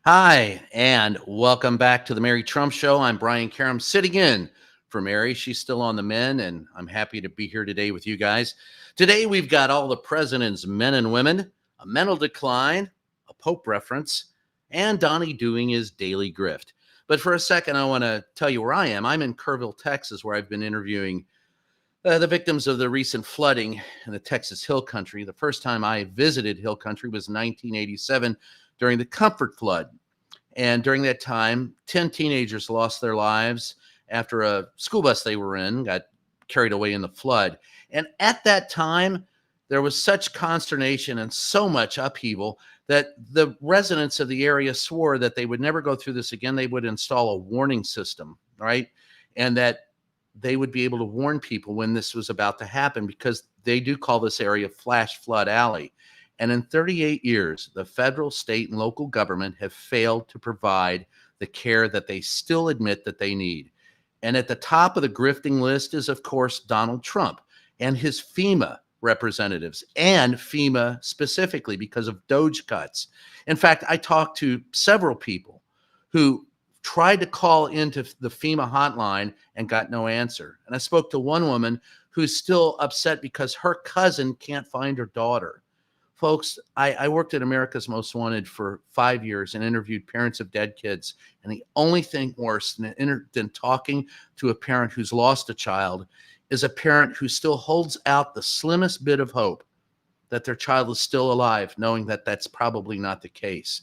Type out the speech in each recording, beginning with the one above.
Hi, and welcome back to the Mary Trump Show. I'm Brian Karem, sitting in for Mary. She's still on the mend, and I'm happy to be here today with you guys. Today, we've got all the president's men and women, a mental decline, a Pope reference, and Donnie doing his daily grift. But for a second, I want to tell you where I am. I'm in Kerrville, Texas, where I've been interviewing the victims of the recent flooding in the Texas Hill Country. The first time I visited Hill Country was 1987 during the Comfort Flood. And during that time, 10 teenagers lost their lives after a school bus they were in got carried away in the flood. And at that time, there was such consternation and so much upheaval that the residents of the area swore that they would never go through this again. They would install a warning system, right? And that they would be able to warn people when this was about to happen, because they do call this area Flash Flood Alley. And in 38 years, the federal, state, and local government have failed to provide the care that they still admit that they need. And at the top of the grifting list is, of course, Donald Trump and his FEMA representatives, and FEMA specifically because of Doge cuts. In fact, I talked to several people who tried to call into the FEMA hotline and got no answer. And I spoke to one woman who's still upset because her cousin can't find her daughter. Folks, I worked at America's Most Wanted for 5 years and interviewed parents of dead kids. And the only thing worse than talking to a parent who's lost a child is a parent who still holds out the slimmest bit of hope that their child is still alive, knowing that that's probably not the case.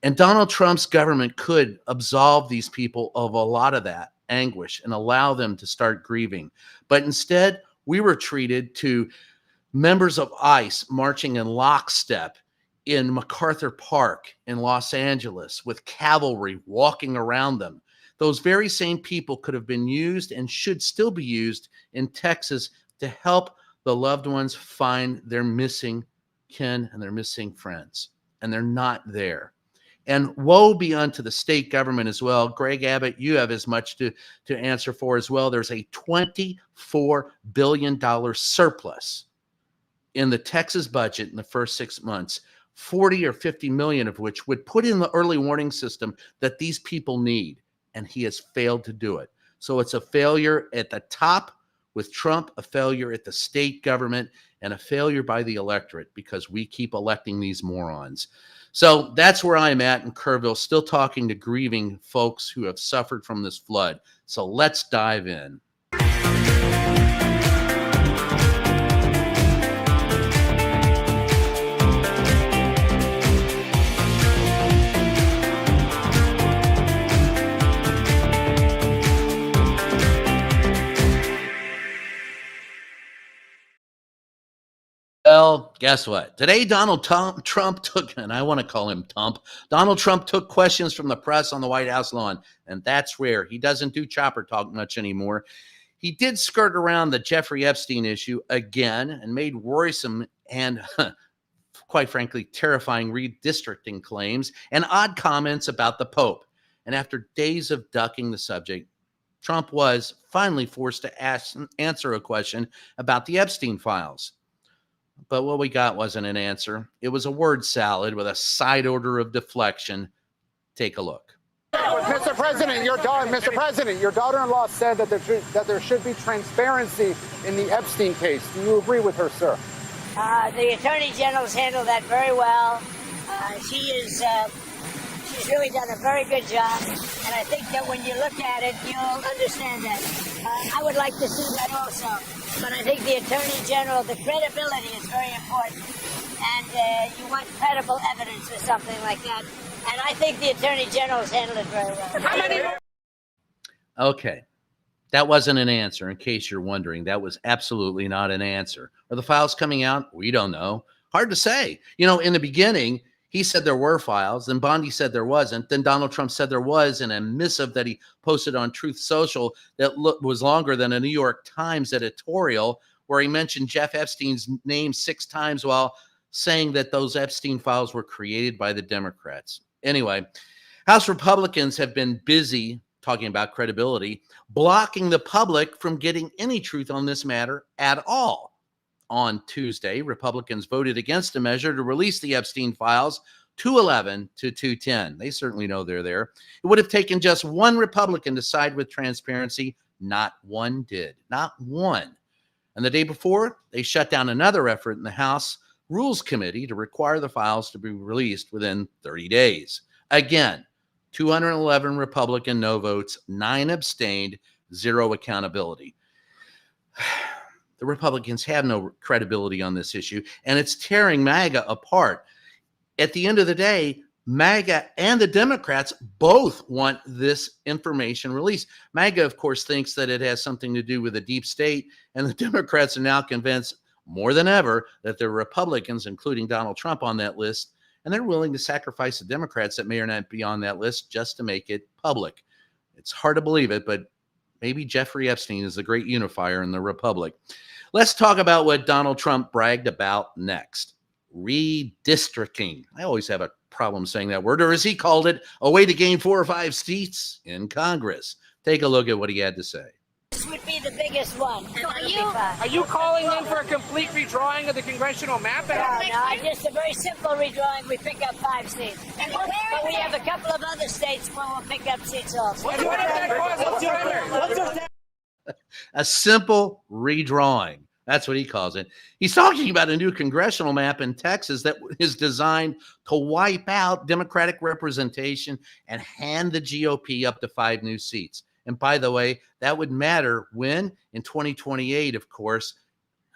And Donald Trump's government could absolve these people of a lot of that anguish and allow them to start grieving. But instead, we were treated to members of ICE marching in lockstep in MacArthur Park in Los Angeles with cavalry walking around them. Those very same people could have been used and should still be used in Texas to help the loved ones find their missing kin and their missing friends. And they're not there. And woe be unto the state government as well. Greg Abbott, you have as much to answer for as well. There's a $24 billion surplus in the Texas budget in the first 6 months, 40 or 50 million of which would put in the early warning system that these people need. And he has failed to do it. So it's a failure at the top with Trump, a failure at the state government, and a failure by the electorate because we keep electing these morons. So that's where I'm at in Kerrville, still talking to grieving folks who have suffered from this flood. So let's dive in. Well, guess what? Today, Donald Trump took, and I want to call him Tump, Donald Trump took questions from the press on the White House lawn, and that's rare. He doesn't do chopper talk much anymore. He did skirt around the Jeffrey Epstein issue again and made worrisome and, quite frankly, terrifying redistricting claims and odd comments about the Pope. And after days of ducking the subject, Trump was finally forced to answer a question about the Epstein files. But what we got wasn't an answer. It was a word salad with a side order of deflection. Take a look. Mr. President, your daughter-in-law said that there should be transparency in the Epstein case. Do you agree with her, sir? The Attorney General's handled that very well. She's really done a very good job, and I think that when you look at it, you'll understand that. I would like to see that also, but I think the Attorney General, the credibility is very important, and you want credible evidence or something like that, and I think the Attorney General's handled it very well. Okay, that wasn't an answer, in case you're wondering. That was absolutely not an answer. Are the files coming out? We don't know. Hard to say. You know, in the beginning, he said there were files, then Bondi said there wasn't, then Donald Trump said there was in a missive that he posted on Truth Social that was longer than a New York Times editorial where he mentioned Jeff Epstein's name 6 times while saying that those Epstein files were created by the Democrats. Anyway, House Republicans have been busy, talking about credibility, blocking the public from getting any truth on this matter at all. On Tuesday, Republicans voted against a measure to release the Epstein files 211 to 210. They certainly know they're there. It would have taken just one Republican to side with transparency. Not one did. Not one. And the day before, they shut down another effort in the House Rules Committee to require the files to be released within 30 days. Again, 211 Republican no votes, 9 abstained, 0 accountability. The Republicans have no credibility on this issue, and it's tearing MAGA apart. At the end of the day, MAGA and the Democrats both want this information released. MAGA, of course, thinks that it has something to do with the deep state, and the Democrats are now convinced more than ever that there are Republicans, including Donald Trump, on that list, and they're willing to sacrifice the Democrats that may or not be on that list just to make it public. It's hard to believe it, but maybe Jeffrey Epstein is the great unifier in the Republic. Let's talk about what Donald Trump bragged about next. Redistricting. I always have a problem saying that word, or as he called it, a way to gain 4 or 5 seats in Congress. Take a look at what he had to say. This would be the biggest one. So are you calling in for a complete redrawing of the congressional map? No, just a very simple redrawing. We pick up 5 seats. But we have a couple of other states where we'll pick up seats also. What if that causes A simple redrawing. That's what he calls it. He's talking about a new congressional map in Texas that is designed to wipe out Democratic representation and hand the GOP up to 5 new seats. And by the way, that would matter when? In 2028, of course,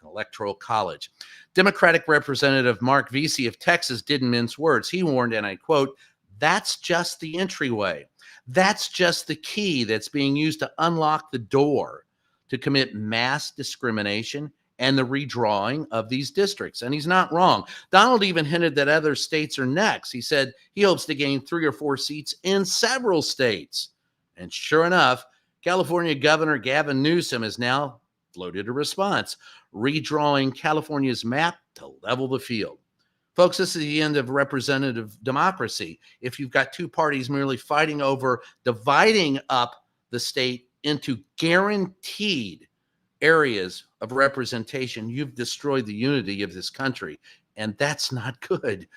an electoral college. Democratic Representative Mark Vesey of Texas didn't mince words. He warned, and I quote, "That's just the entryway. That's just the key that's being used to unlock the door to commit mass discrimination and the redrawing of these districts." And he's not wrong. Donald even hinted that other states are next. He said he hopes to gain 3 or 4 seats in several states. And sure enough, California Governor Gavin Newsom has now floated a response, redrawing California's map to level the field. Folks, this is the end of representative democracy. If you've got 2 parties merely fighting over dividing up the state into guaranteed areas of representation, you've destroyed the unity of this country. And that's not good.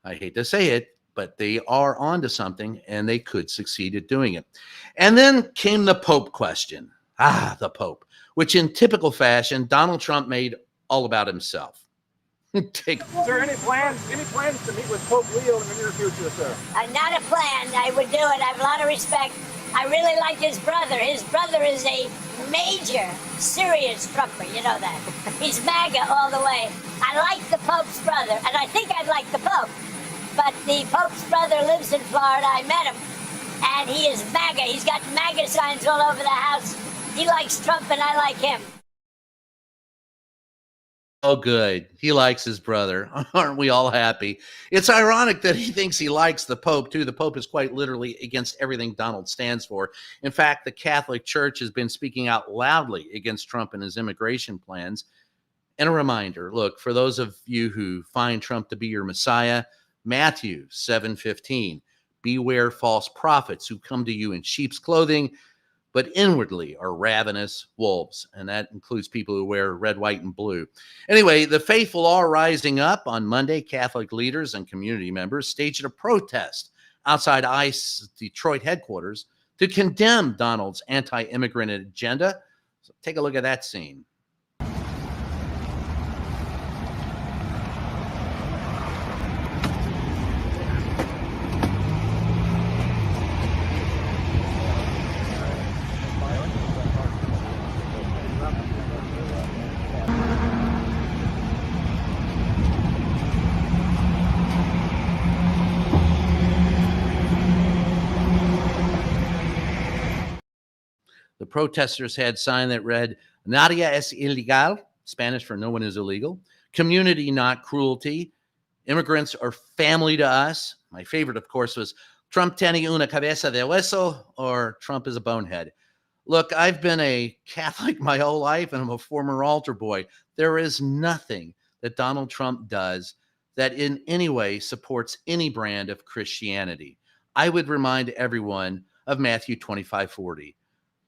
I hate to say it, but they are onto something, and they could succeed at doing it. And then came the Pope question. The Pope, which in typical fashion, Donald Trump made all about himself. Is there any plans to meet with Pope Leo in the near future, sir? Not a plan. I would do it. I have a lot of respect. I really like his brother. His brother is a major, serious Trumper. You know that. He's MAGA all the way. I like the Pope's brother, and I think I'd like the Pope. But the Pope's brother lives in Florida. I met him, and he is MAGA. He's got MAGA signs all over the house. He likes Trump, and I like him. Oh, good. He likes his brother. Aren't we all happy? It's ironic that he thinks he likes the Pope, too. The Pope is quite literally against everything Donald stands for. In fact, the Catholic Church has been speaking out loudly against Trump and his immigration plans. And a reminder, look, for those of you who find Trump to be your Messiah, Matthew 7:15, beware false prophets who come to you in sheep's clothing, but inwardly are ravenous wolves. And that includes people who wear red, white, and blue. Anyway, the faithful are rising up. On Monday, Catholic leaders and community members staged a protest outside ICE Detroit headquarters to condemn Donald's anti-immigrant agenda. So take a look at that scene. The protesters had a sign that read, "Nadie es ilegal," Spanish for no one is illegal. Community, not cruelty. Immigrants are family to us. My favorite, of course, was Trump tiene una cabeza de hueso, or Trump is a bonehead. Look, I've been a Catholic my whole life, and I'm a former altar boy. There is nothing that Donald Trump does that in any way supports any brand of Christianity. I would remind everyone of Matthew 25:40.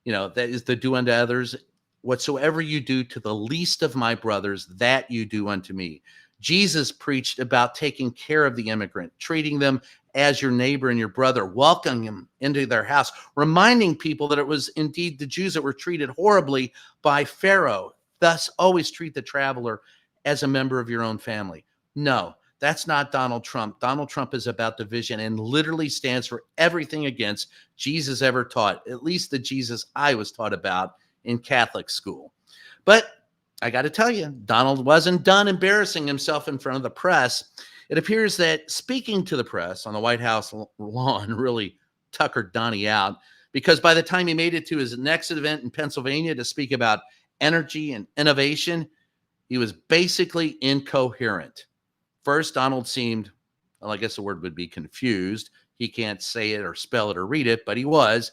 You know, that is the do unto others whatsoever you do to the least of my brothers, that you do unto me. Jesus preached about taking care of the immigrant, treating them as your neighbor and your brother, welcoming them into their house, reminding people that it was indeed the Jews that were treated horribly by Pharaoh. Thus, always treat the traveler as a member of your own family. No, that's not Donald Trump. Donald Trump is about division and literally stands for everything against Jesus ever taught, at least the Jesus I was taught about in Catholic school. But I got to tell you, Donald wasn't done embarrassing himself in front of the press. It appears that speaking to the press on the White House lawn really tuckered Donnie out, because by the time he made it to his next event in Pennsylvania to speak about energy and innovation, he was basically incoherent. First, Donald seemed, well, I guess the word would be confused. He can't say it or spell it or read it, but he was.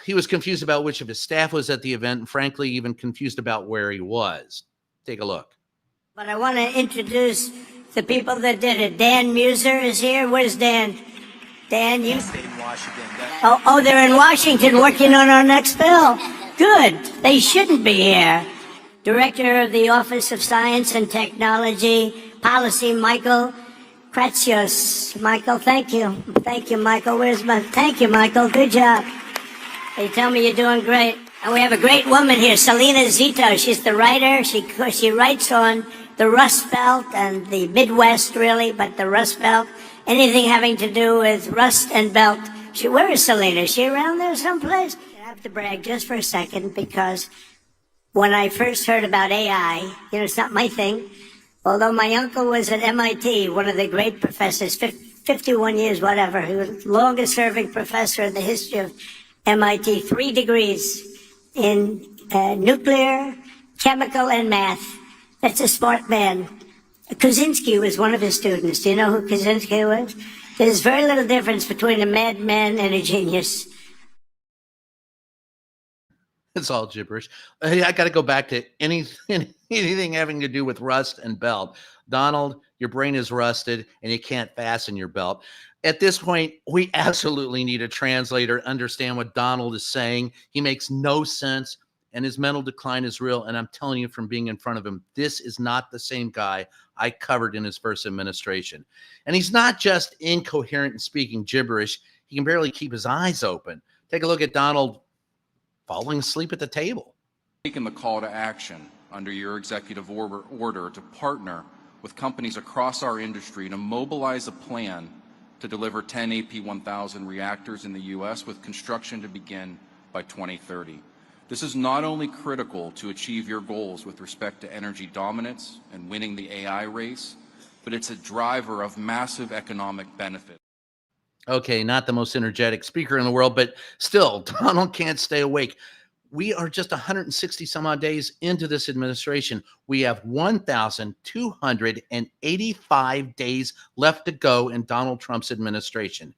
He was confused about which of his staff was at the event, and frankly, even confused about where he was. Take a look. But I want to introduce the people that did it. Dan Muser is here. Where's Dan? Dan, you? In Washington. Oh, they're in Washington working on our next bill. Good. They shouldn't be here. Director of the Office of Science and Technology Policy, Michael Kratsios. Michael, thank you. Thank you, Michael. Thank you, Michael. Good job. They tell me you're doing great. And we have a great woman here, Selena Zito. She's the writer. She writes on the Rust Belt and the Midwest, really, but the Rust Belt. Anything having to do with Rust and Belt. Where is Selena? Is she around there someplace? I have to brag just for a second, because when I first heard about AI, it's not my thing. Although my uncle was at MIT, one of the great professors, 51 years, whatever. He was the longest serving professor in the history of MIT, 3 degrees in nuclear, chemical, and math. That's a smart man. Kaczynski was one of his students. Do you know who Kaczynski was? There's very little difference between a madman and a genius. It's all gibberish. I got to go back to anything having to do with rust and belt. Donald, your brain is rusted and you can't fasten your belt. At this point, we absolutely need a translator to understand what Donald is saying. He makes no sense, and his mental decline is real. And I'm telling you from being in front of him, this is not the same guy I covered in his first administration. And he's not just incoherent and speaking gibberish. He can barely keep his eyes open. Take a look at Donald falling asleep at the table. Taken the call to action under your executive order to partner with companies across our industry to mobilize a plan to deliver 10 AP1000 reactors in the U.S. with construction to begin by 2030. This is not only critical to achieve your goals with respect to energy dominance and winning the AI race, but it's a driver of massive economic benefit. Okay, not the most energetic speaker in the world, but still, Donald can't stay awake. We are just 160 some odd days into this administration. We have 1,285 days left to go in Donald Trump's administration.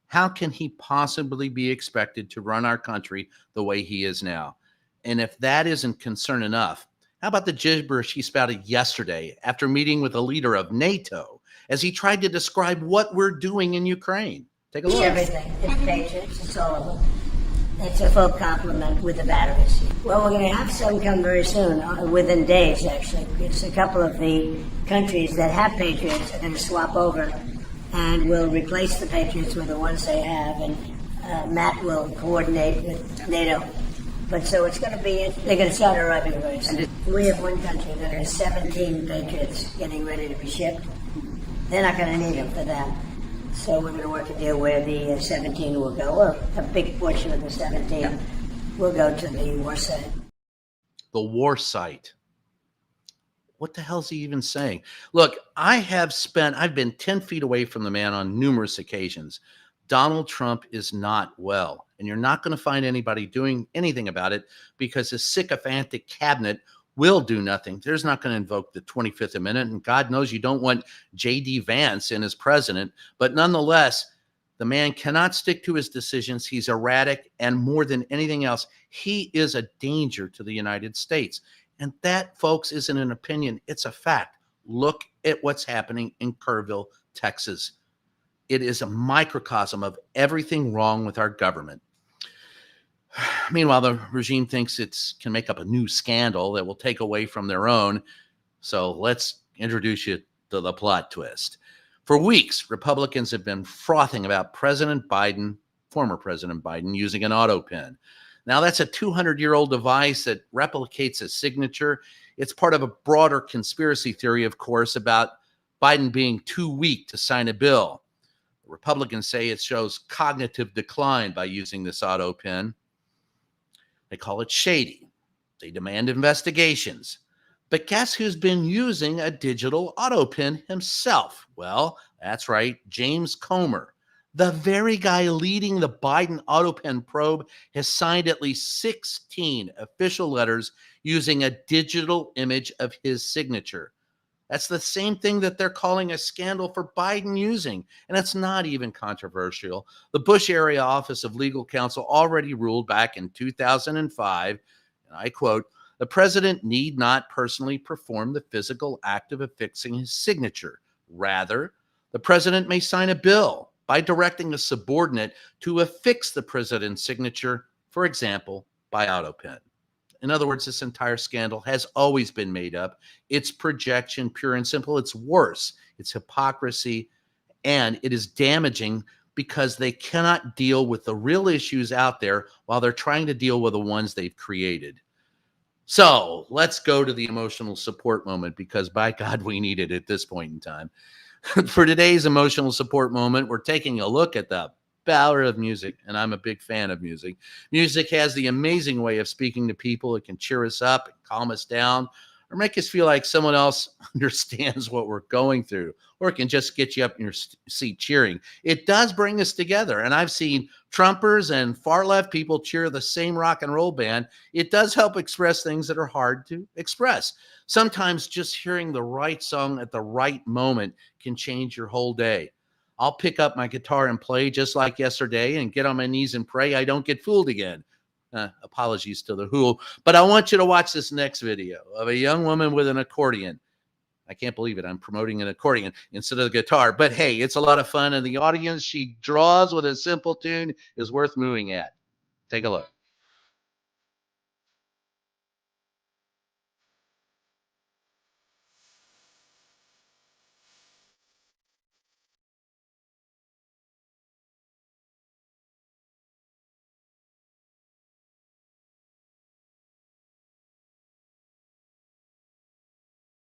How can he possibly be expected to run our country the way he is now? And if that isn't concern enough, how about the gibberish he spouted yesterday after meeting with a leader of NATO as he tried to describe what we're doing in Ukraine? Take a look. Everything. It's Patriots. It's all of them. It's a full complement with the batteries. Well, we're going to have some come very soon, within days, actually. It's a couple of the countries that have Patriots are going to swap over, and will replace the Patriots with the ones they have, and Matt will coordinate with NATO. But so it's going to be, they're going to start arriving very soon. We have one country that has 17 Patriots getting ready to be shipped. They're not going to need them for that. So we're going to work a deal where the 17 will go, or a big portion of the 17 will go to the war site. The war site. What the hell is he even saying? Look, I've been 10 feet away from the man on numerous occasions. Donald Trump is not well, and you're not going to find anybody doing anything about it, because his sycophantic cabinet will do nothing. There's not going to invoke the 25th Amendment, and God knows you don't want J.D. Vance in as president, but nonetheless, the man cannot stick to his decisions. He's erratic, and more than anything else, he is a danger to the United States. And that, folks, isn't an opinion. It's a fact. Look at what's happening in Kerrville, Texas. It is a microcosm of everything wrong with our government. Meanwhile, the regime thinks it can make up a new scandal that will take away from their own. So let's introduce you to the plot twist. For weeks, Republicans have been frothing about former President Biden, using an Autopen. Now, that's a 200-year-old device that replicates a signature. It's part of a broader conspiracy theory, of course, about Biden being too weak to sign a bill. The Republicans say it shows cognitive decline by using this Autopen. They call it shady. They demand investigations. But guess who's been using a digital Autopen himself? Well, that's right, James Comer. The very guy leading the Biden Autopen probe has signed at least 16 official letters using a digital image of his signature. That's the same thing that they're calling a scandal for Biden using, and it's not even controversial. The Bush Area Office of Legal Counsel already ruled back in 2005, and I quote, "The president need not personally perform the physical act of affixing his signature. Rather, the president may sign a bill by directing a subordinate to affix the president's signature, for example, by Autopen." In other words, this entire scandal has always been made up. It's projection, pure and simple. It's worse. It's hypocrisy, and it is damaging because they cannot deal with the real issues out there while they're trying to deal with the ones they've created. So let's go to the emotional support moment, because by God, we need it at this point in time. For today's emotional support moment, we're taking a look at the power of music, and I'm a big fan of music. Music has the amazing way of speaking to people. It can cheer us up, calm us down, or make us feel like someone else understands what we're going through, or it can just get you up in your seat cheering. It does bring us together, and I've seen Trumpers and far-left people cheer the same rock and roll band. It does help express things that are hard to express. Sometimes just hearing the right song at the right moment can change your whole day. I'll pick up my guitar and play just like yesterday and get on my knees and pray I don't get fooled again. Apologies to the Who, but I want you to watch this next video of a young woman with an accordion. I can't believe it. I'm promoting an accordion instead of the guitar, but hey, it's a lot of fun, and the audience she draws with a simple tune is worth moving at. Take a look.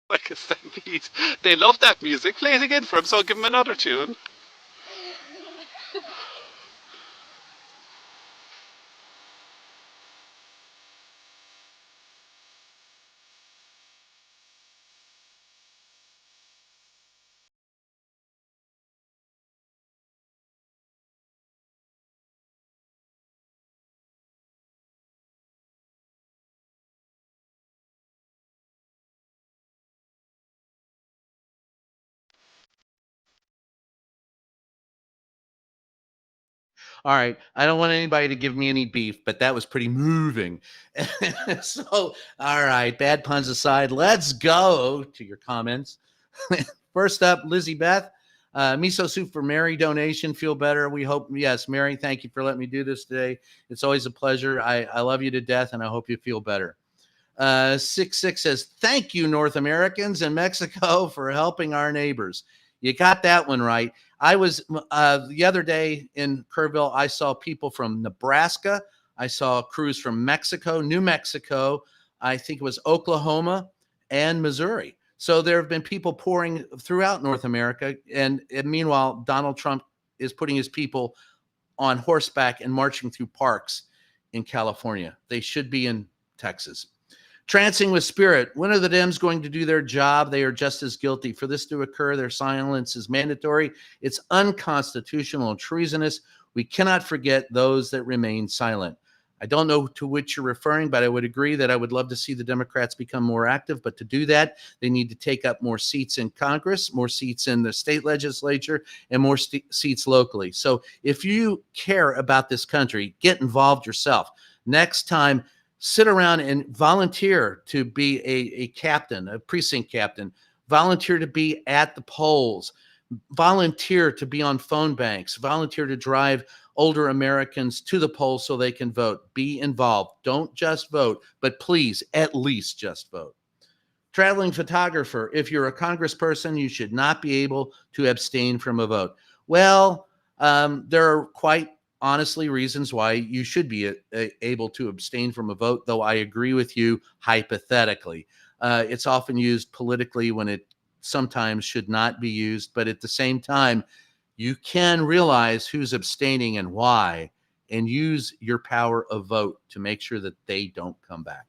Like a stampede. They love that music. Play it again for him, so I'll give him another tune. All right. I don't want anybody to give me any beef, but that was pretty moving. So, all right. Bad puns aside, let's go to your comments. First up, Lizzie Beth. Miso soup for Mary donation. Feel better. We hope. Yes, Mary, thank you for letting me do this today. It's always a pleasure. I love you to death, and I hope you feel better. 66 says, thank you, North Americans and Mexico, for helping our neighbors. You got that one right. I was the other day in Kerrville, I saw people from Nebraska. I saw crews from Mexico, New Mexico. I think it was Oklahoma and Missouri. So there have been people pouring throughout North America. And meanwhile, Donald Trump is putting his people on horseback and marching through parks in California. They should be in Texas. Trancing with Spirit. When are the Dems going to do their job? They are just as guilty. For this to occur, their silence is mandatory. It's unconstitutional and treasonous. We cannot forget those that remain silent. I don't know to which you're referring, but I would agree that I would love to see the Democrats become more active. But to do that, they need to take up more seats in Congress, more seats in the state legislature, and more seats locally. So if you care about this country, get involved yourself. Next time, sit around and volunteer to be a captain, a precinct captain. Volunteer to be at the polls. Volunteer to be on phone banks. Volunteer to drive older Americans to the polls so they can vote. Be involved. Don't just vote, but please at least just vote. Traveling photographer, if you're a congressperson, you should not be able to abstain from a vote. Well, there are quite honestly reasons why you should be able to abstain from a vote, though I agree with you hypothetically. It's often used politically when it sometimes should not be used, but at the same time, you can realize who's abstaining and why, and use your power of vote to make sure that they don't come back.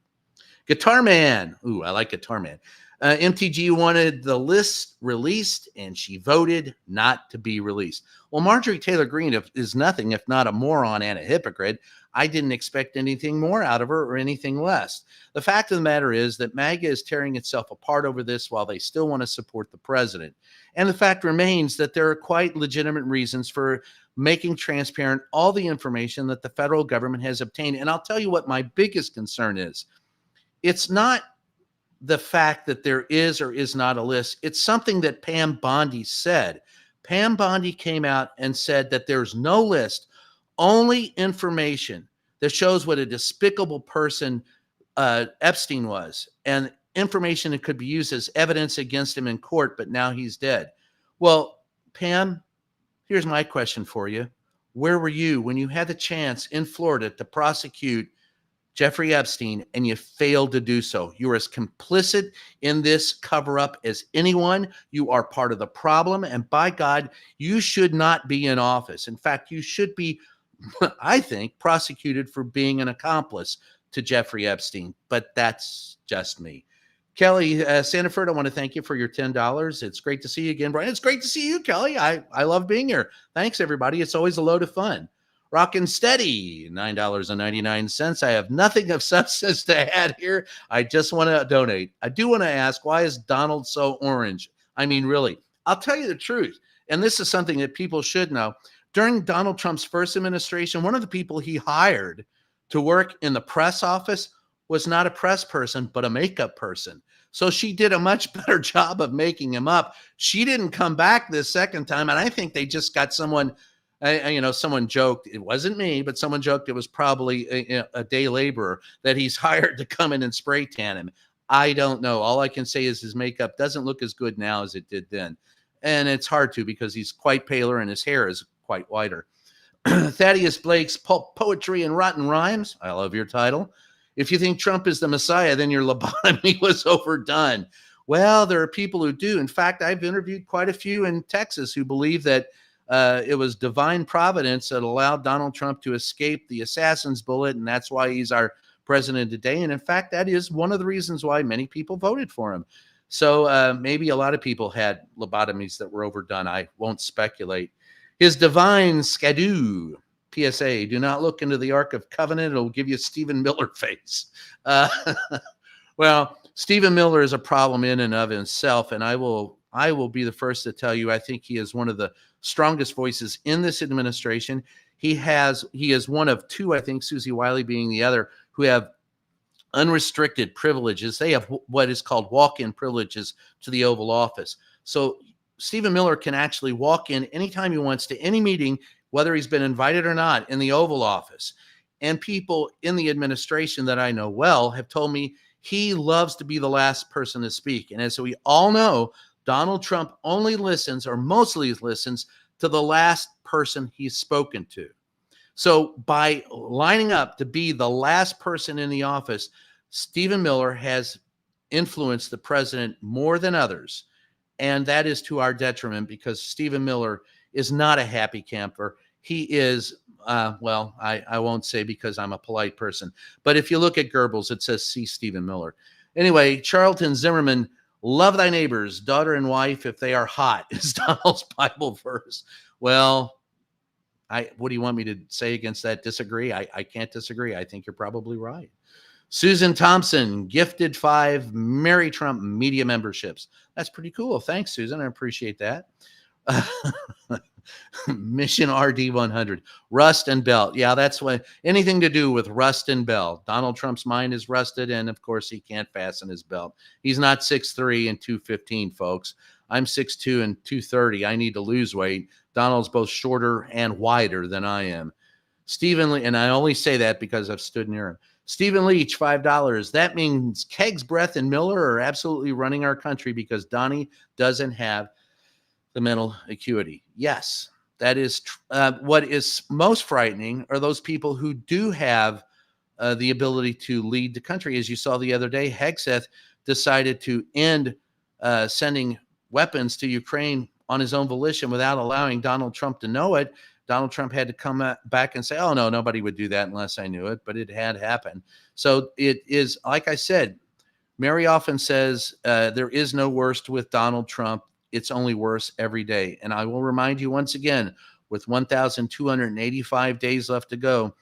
Guitar Man. Ooh, I like Guitar Man. MTG wanted the list released, and she voted not to be released. Well, Marjorie Taylor Greene is nothing if not a moron and a hypocrite. I didn't expect anything more out of her or anything less. The fact of the matter is that MAGA is tearing itself apart over this while they still want to support the president. And the fact remains that there are quite legitimate reasons for making transparent all the information that the federal government has obtained. And I'll tell you what my biggest concern is. It's not the fact that there is or is not a list. It's something that Pam Bondi said. Pam Bondi came out and said that there's no list, only information that shows what a despicable person Epstein was, and information that could be used as evidence against him in court, but now he's dead. Well, Pam, here's my question for you. Where were you when you had the chance in Florida to prosecute Jeffrey Epstein, and you failed to do so? You are as complicit in this cover-up as anyone. You are part of the problem, and by God, you should not be in office. In fact, you should be, I think, prosecuted for being an accomplice to Jeffrey Epstein, but that's just me. Kelly Sandiford, I want to thank you for your $10. It's great to see you again, Brian. It's great to see you, Kelly. I love being here. Thanks, everybody. It's always a load of fun. Rockin' Steady, $9.99. I have nothing of substance to add here. I just want to donate. I do want to ask, why is Donald so orange? I mean, really, I'll tell you the truth. And this is something that people should know. During Donald Trump's first administration, one of the people he hired to work in the press office was not a press person, but a makeup person. So she did a much better job of making him up. She didn't come back this second time. And I think they just got someone. Someone joked, it wasn't me, but someone joked it was probably a day laborer that he's hired to come in and spray tan him. I don't know. All I can say is his makeup doesn't look as good now as it did then. And it's hard to, because he's quite paler and his hair is quite whiter. Thaddeus Blake's Pulp Poetry and Rotten Rhymes. I love your title. If you think Trump is the Messiah, then your lobotomy was overdone. Well, there are people who do. In fact, I've interviewed quite a few in Texas who believe that it was divine providence that allowed Donald Trump to escape the assassin's bullet, and that's why he's our president today. And in fact, that is one of the reasons why many people voted for him. So maybe a lot of people had lobotomies that were overdone. I won't speculate. His divine skadoo. PSA, do not look into the Ark of Covenant. It'll give you Stephen Miller face. Well, Stephen Miller is a problem in and of himself, and I will be the first to tell you, I think he is one of the strongest voices in this administration. He is one of two, I think, Susie Wiley being the other, who have unrestricted privileges. They have what is called walk-in privileges to the Oval Office. So Stephen Miller can actually walk in anytime he wants to any meeting, whether he's been invited or not, in the Oval Office. And people in the administration that I know well have told me he loves to be the last person to speak. And as we all know, Donald Trump only listens, or mostly listens, to the last person he's spoken to. So by lining up to be the last person in the office, Stephen Miller has influenced the president more than others. And that is to our detriment, because Stephen Miller is not a happy camper. He is, I won't say because I'm a polite person, but if you look at Goebbels, it says, see Stephen Miller. Anyway, Charlton Zimmerman, love thy neighbors, daughter and wife, if they are hot, is Donald's Bible verse. Well, what do you want me to say against that? Disagree? I can't disagree. I think you're probably right. Susan Thompson, gifted 5 Mary Trump media memberships. That's pretty cool. Thanks, Susan. I appreciate that. Mission RD 100, rust and belt. Yeah, that's what anything to do with rust and belt. Donald Trump's mind is rusted, and of course he can't fasten his belt. He's not 6'3" and 215, folks. I'm 6'2" and 230. I need to lose weight. Donald's both shorter and wider than I am. Stephen Lee, and I only say that because I've stood near him. Stephen Leach, $5. That means Keg's, Breath, and Miller are absolutely running our country because Donnie doesn't have the mental acuity. Yes, that is what is most frightening are those people who do have the ability to lead the country. As you saw the other day, Hegseth decided to end sending weapons to Ukraine on his own volition without allowing Donald Trump to know it. Donald Trump had to come back and say, oh, no, nobody would do that unless I knew it, but it had happened. So it is, like I said, Mary often says there is no worst with Donald Trump. It's only worse every day. And I will remind you once again, with 1,285 days left to go,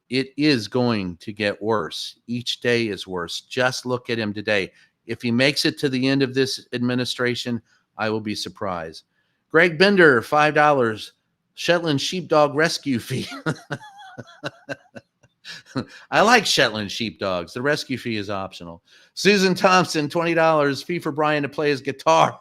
it is going to get worse. Each day is worse. Just look at him today. If he makes it to the end of this administration, I will be surprised. Greg Bender, $5. Shetland sheepdog rescue fee. I like Shetland sheepdogs. The rescue fee is optional. Susan Thompson, $20. Fee for Brian to play his guitar.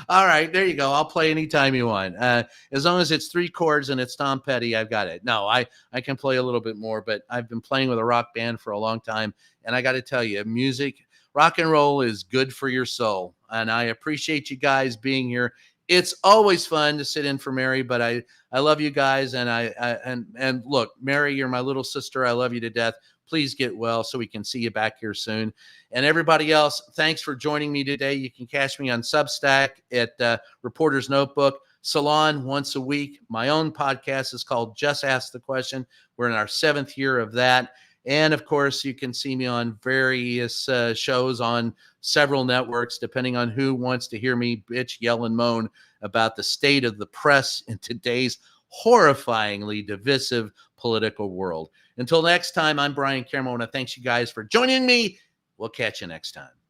All right, there you go. I'll play anytime you want. As long as it's 3 chords and it's Tom Petty, I've got it. No, I can play a little bit more, but I've been playing with a rock band for a long time. And I got to tell you, music, rock and roll is good for your soul. And I appreciate you guys being here. It's always fun to sit in for Mary, but I love you guys. And and look, Mary, you're my little sister. I love you to death. Please get well so we can see you back here soon. And everybody else, thanks for joining me today. You can catch me on Substack at Reporter's Notebook, Salon once a week. My own podcast is called Just Ask the Question. We're in our 7th year of that. And of course, you can see me on various shows on several networks, depending on who wants to hear me bitch, yell, and moan about the state of the press in today's horrifyingly divisive political world. Until next time, I'm Brian Karem. I want to thank you guys for joining me. We'll catch you next time.